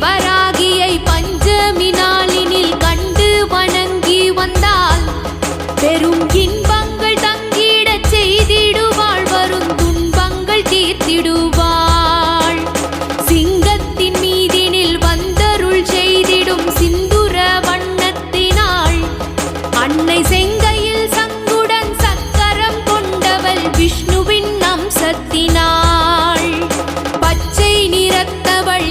வராகியை பஞ்சமி நாளினில் கண்டு வணங்கி வந்தால் பெரும் இன்பங்கள் தங்கிடச் செய்திடுவாள், வரும் துன்பங்கள் தீர்த்திடுவாள். சிங்கத்தின் மீதினில் வந்தருள் செய்திடும் சிந்துர வண்ணத்தினாள், அன்னை செங்கையில் சங்குடன் சக்கரம் கொண்டவள் விஷ்ணுவின் அம்சத்தினாள். பச்சை நிறத்தவள்